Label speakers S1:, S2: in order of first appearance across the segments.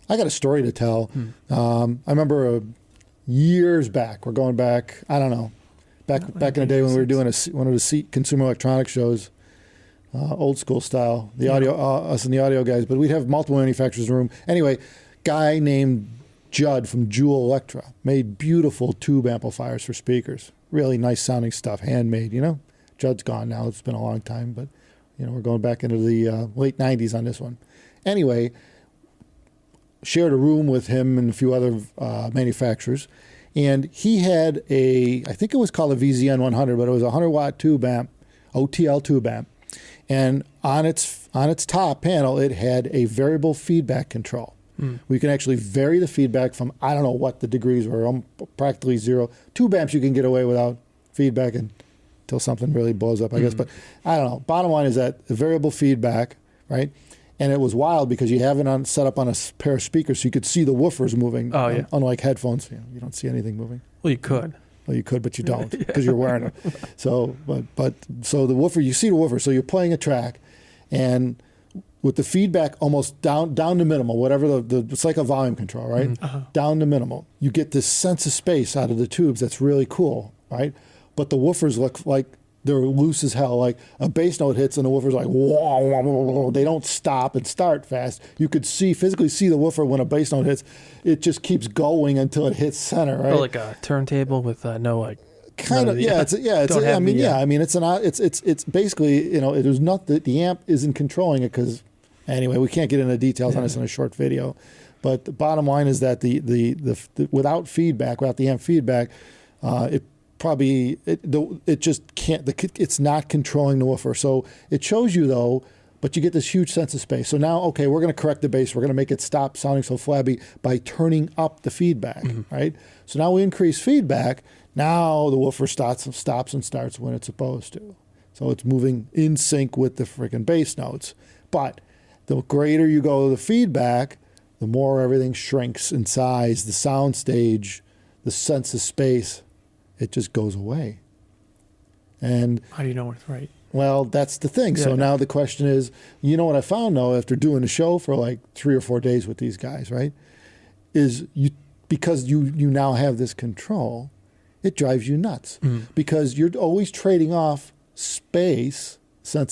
S1: I got a story to tell. I remember years back. We're going back. I don't know. Back in the day when we were doing one of the consumer electronics shows, old school style. The audio, us and the audio guys. But we'd have multiple manufacturers in the room. Anyway, guy named Judd from Jewel Electra made beautiful tube amplifiers for speakers. Really nice sounding stuff, handmade. Judd's gone now. It's been a long time, but we're going back into the late '90s on this one. Anyway, shared a room with him and a few other manufacturers, and he had I think it was called a VZN 100, but it was a 100-watt tube amp, OTL tube amp, and on its top panel it had a variable feedback control. We can actually vary the feedback from, I don't know what the degrees were, practically zero. Tube amps you can get away without feedback until something really blows up, I guess. But I don't know. Bottom line is that the variable feedback, right? And it was wild because you have it set up on a pair of speakers so you could see the woofers moving. Oh, yeah. Unlike headphones, you don't see anything moving.
S2: Well, you could.
S1: Well, you could, but you don't because you're wearing them. So the woofer, you see the woofer. So you're playing a track, and with the feedback almost down to minimal, whatever it's like a volume control, right? Down to minimal. You get this sense of space out of the tubes that's really cool, right? But the woofers look like they're loose as hell. Like a bass note hits and the woofer's like, wah, wah, wah, wah. They don't stop and start fast. You could physically see the woofer when a bass note hits. It just keeps going until it hits center, right?
S2: Or like a turntable with no like.
S1: Kind of, yeah. It's basically, there's not the amp isn't controlling it because. Anyway, we can't get into details on this in a short video, but the bottom line is that the without feedback, without the amp feedback, it just can't. It's not controlling the woofer. So it shows you though, but you get this huge sense of space. So now, okay, we're going to correct the bass. We're going to make it stop sounding so flabby by turning up the feedback, right? So now we increase feedback. Now the woofer stops and starts when it's supposed to. So it's moving in sync with the freaking bass notes, but the greater you go to the feedback, the more everything shrinks in size, the sound stage, the sense of space, it just goes away. And
S2: how do you know it's right?
S1: Well, that's the thing. So now the question is, what I found though, after doing the show for like 3 or 4 days with these guys, right, is because you now have this control, it drives you nuts because you're always trading off sense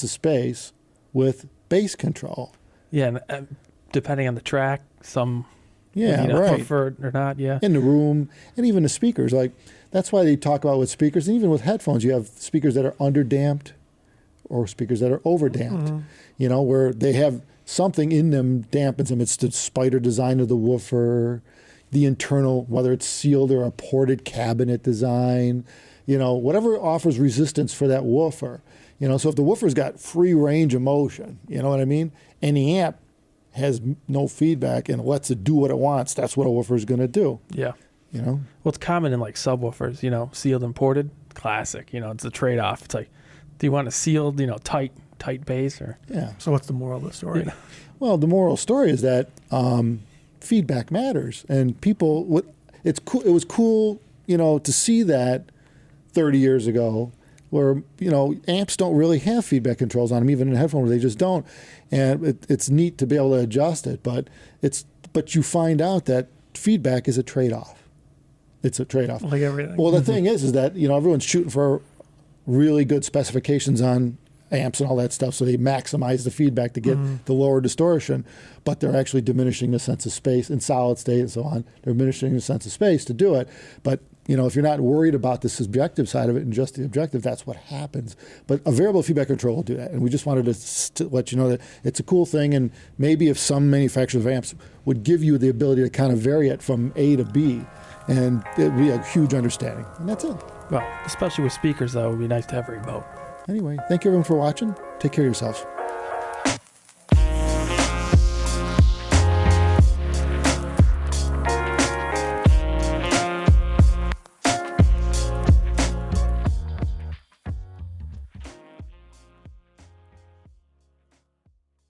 S1: of space with bass control.
S2: Yeah, and depending on the track, some
S1: right.
S2: prefer it or not,
S1: in the room, and even the speakers. Like that's why they talk about with speakers, and even with headphones, you have speakers that are underdamped or speakers that are overdamped. Where they have something in them dampens them. It's the spider design of the woofer, the internal, whether it's sealed or a ported cabinet design. Whatever offers resistance for that woofer. So if the woofer's got free range of motion, you know what I mean? And the amp has no feedback and lets it do what it wants, that's what a woofer's going to do.
S2: Yeah.
S1: Well,
S2: it's common in like subwoofers, sealed and ported, classic. It's a trade-off. It's like, do you want a sealed, tight bass or?
S1: Yeah.
S3: So what's the moral of the story?
S1: Yeah. Well, the moral story is that feedback matters, and people. It was cool, to see that 30 years ago. Where amps don't really have feedback controls on them, even in headphones, they just don't, and it's neat to be able to adjust it. But you find out that feedback is a trade-off. It's a trade-off.
S3: Like everything.
S1: Well, the thing is that everyone's shooting for really good specifications on amps and all that stuff, so they maximize the feedback to get the lower distortion, but they're actually diminishing the sense of space in solid state and so on. They're diminishing the sense of space to do it, but. If you're not worried about the subjective side of it and just the objective, that's what happens. But a variable feedback control will do that. And we just wanted to let you know that it's a cool thing. And maybe if some manufacturers of amps would give you the ability to kind of vary it from A to B, and it'd be a huge understanding. And that's it.
S2: Well, especially with speakers, though, it would be nice to have remote.
S1: Anyway, thank you everyone for watching. Take care of yourselves.